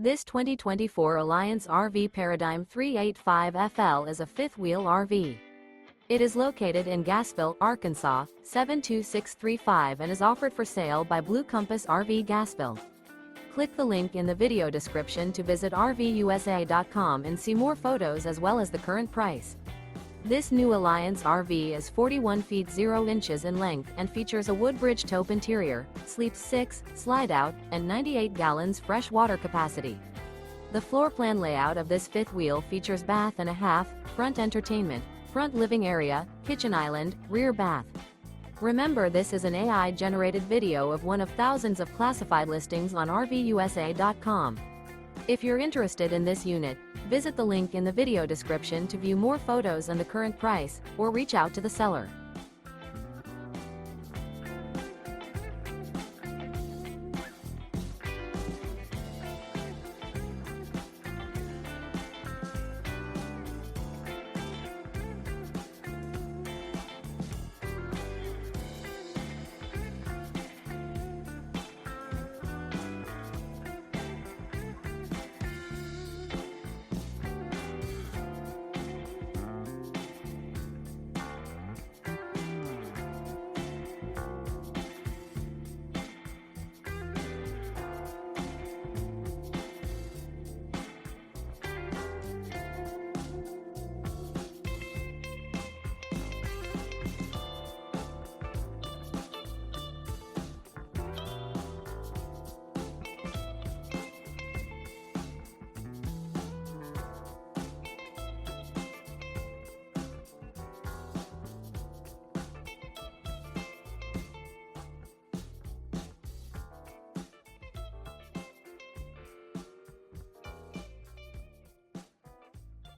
This 2024 Alliance RV Paradigm 385FL is a fifth-wheel RV. It is located in Gassville, Arkansas, 72635 and is offered for sale by Blue Compass RV Gassville. Click the link in the video description to visit RVUSA.com and see more photos as well as the current price. This new Alliance RV is 41 feet 0 inches in length and features a WOODBRIDGE TAUPE interior, sleeps 6, Slideout, and 98 gallons fresh water capacity. The floor plan layout of this fifth wheel features bath and a half, front entertainment, front living area, kitchen island, rear bath. Remember, this is an AI-generated video of one of thousands of classified listings on RVUSA.com. If you're interested in this unit, visit the link in the video description to view more photos and the current price, or reach out to the seller.